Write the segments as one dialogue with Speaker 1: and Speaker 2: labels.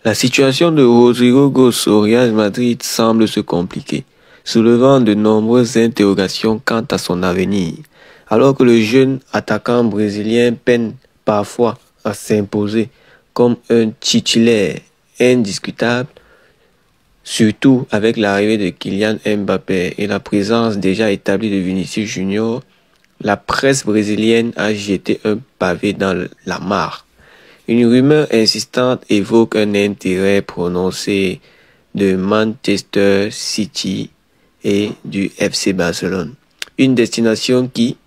Speaker 1: La situation de Rodrigo Goes au Real Madrid semble se compliquer, soulevant de nombreuses interrogations quant à son avenir. Alors que le jeune attaquant brésilien peine parfois à s'imposer comme un titulaire indiscutable, surtout avec l'arrivée de Kylian Mbappé et la présence déjà établie de Vinicius Junior, la presse brésilienne a jeté un pavé dans la mare. Une rumeur insistante évoque un intérêt prononcé de Manchester City et du FC Barcelone. Une destination qui,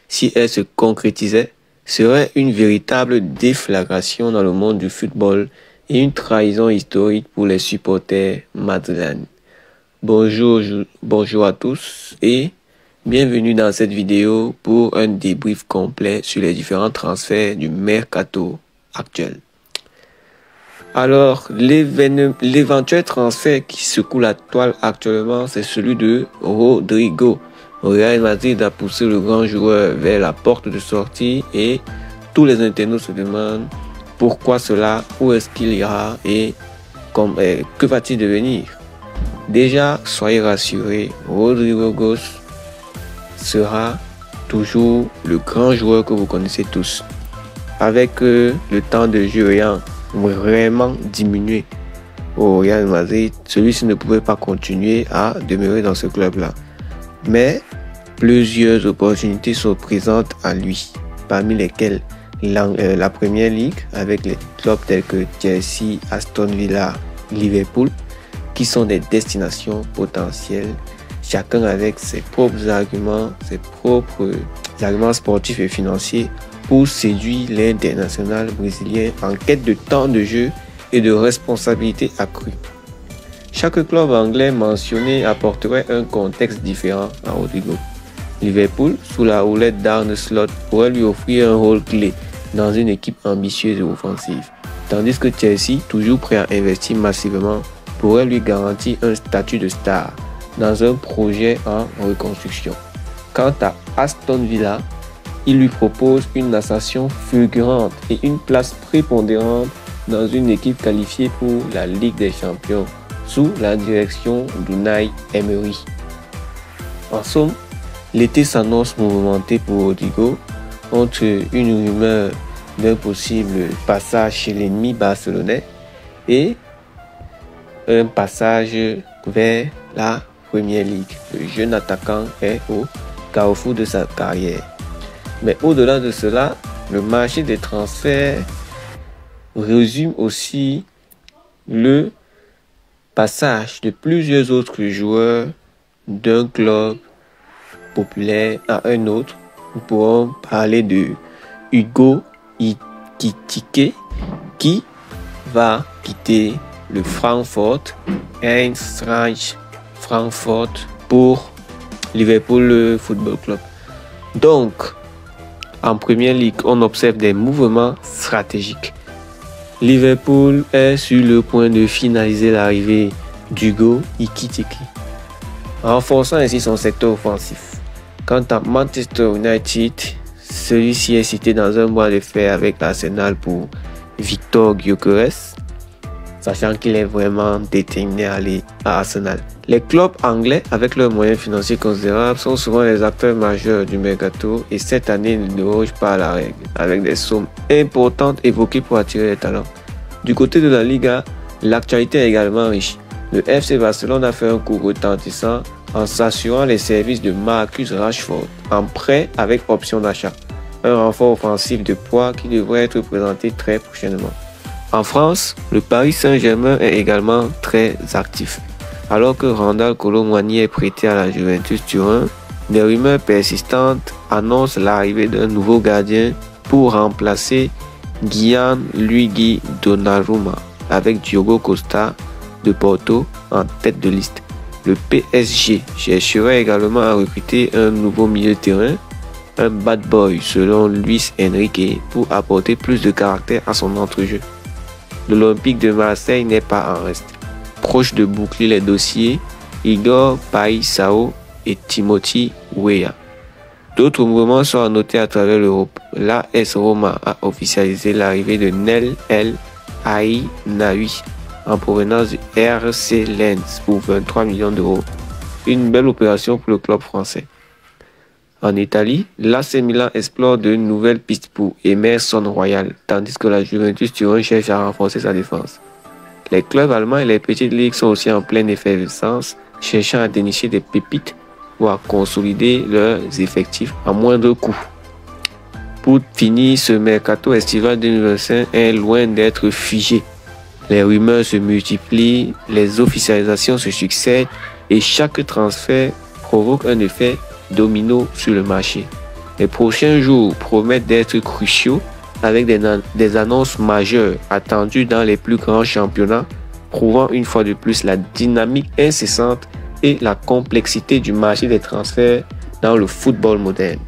Speaker 1: si elle se concrétisait, serait une véritable déflagration dans le monde du football et une trahison historique pour les supporters madrilènes. Bonjour à tous et bienvenue dans cette vidéo pour un débrief complet sur les différents transferts du mercato actuel. Alors, l'éventuel transfert qui secoue la toile actuellement, c'est celui de Rodrigo. Real Madrid a poussé le grand joueur vers la porte de sortie et tous les internautes se demandent pourquoi cela, où est-ce qu'il ira et que va-t-il devenir. Déjà, soyez rassurés, Rodrigo Goes sera toujours le grand joueur que vous connaissez tous. Avec le temps de jeu ayant vraiment diminué au Real Madrid, celui-ci ne pouvait pas continuer à demeurer dans ce club-là. Mais plusieurs opportunités sont présentes à lui, parmi lesquelles la Premier League avec les clubs tels que Chelsea, Aston Villa, Liverpool, qui sont des destinations potentielles, chacun avec ses propres arguments sportifs et financiers pour séduire l'international brésilien en quête de temps de jeu et de responsabilités accrues. Chaque club anglais mentionné apporterait un contexte différent à Rodrigo. Liverpool, sous la houlette d'Arne Slot, pourrait lui offrir un rôle clé dans une équipe ambitieuse et offensive, tandis que Chelsea, toujours prêt à investir massivement, pourrait lui garantir un statut de star dans un projet en reconstruction. Quant à Aston Villa, il lui propose une ascension fulgurante et une place prépondérante dans une équipe qualifiée pour la Ligue des Champions sous la direction d'Unai Emery. En somme, l'été s'annonce mouvementé pour Rodrigo entre une rumeur d'un possible passage chez l'ennemi barcelonais et un passage vers la Premier League. Le jeune attaquant est au carrefour de sa carrière. Mais au-delà de cela, le marché des transferts résume aussi le passage de plusieurs autres joueurs d'un club populaire à un autre. Nous pourrons parler de Hugo Ekitike qui va quitter le Eintracht Francfort pour Liverpool Football Club. Donc, en Premier League, on observe des mouvements stratégiques. Liverpool est sur le point de finaliser l'arrivée d'Hugo Ekitike, renforçant ainsi son secteur offensif. Quant à Manchester United, celui-ci est cité dans un bras de fer avec l'Arsenal pour Victor Gyökeres, sachant qu'il est vraiment déterminé à aller à Arsenal. Les clubs anglais, avec leurs moyens financiers considérables, sont souvent les acteurs majeurs du mercato et cette année ne dérogent pas à la règle, avec des sommes importantes évoquées pour attirer les talents. Du côté de la Liga, l'actualité est également riche. Le FC Barcelone a fait un coup retentissant en s'assurant les services de Marcus Rashford en prêt avec option d'achat. Un renfort offensif de poids qui devrait être présenté très prochainement. En France, le Paris Saint-Germain est également très actif. Alors que Randal Kolo Muani est prêté à la Juventus Turin, des rumeurs persistantes annoncent l'arrivée d'un nouveau gardien pour remplacer Gianluigi Donnarumma avec Diogo Costa de Porto en tête de liste. Le PSG chercherait également à recruter un nouveau milieu de terrain, un bad boy selon Luis Enrique pour apporter plus de caractère à son entrejeu. L'Olympique de Marseille n'est pas en reste. Proche de boucler les dossiers, Igor Paisao et Timothy Weah. D'autres mouvements sont à noter à travers l'Europe. L'AS Roma a officialisé l'arrivée de Nel El Ainaoui en provenance du RC Lens pour 23 millions d'euros. Une belle opération pour le club français. En Italie, l'AC Milan explore de nouvelles pistes pour Emerson Royal, tandis que la Juventus Turin cherche à renforcer sa défense. Les clubs allemands et les petites ligues sont aussi en pleine effervescence, cherchant à dénicher des pépites ou à consolider leurs effectifs à moindre coût. Pour finir, ce mercato estival 2025 est loin d'être figé. Les rumeurs se multiplient, les officialisations se succèdent et chaque transfert provoque un effet domino sur le marché. Les prochains jours promettent d'être cruciaux avec des annonces majeures attendues dans les plus grands championnats, prouvant une fois de plus la dynamique incessante et la complexité du marché des transferts dans le football moderne.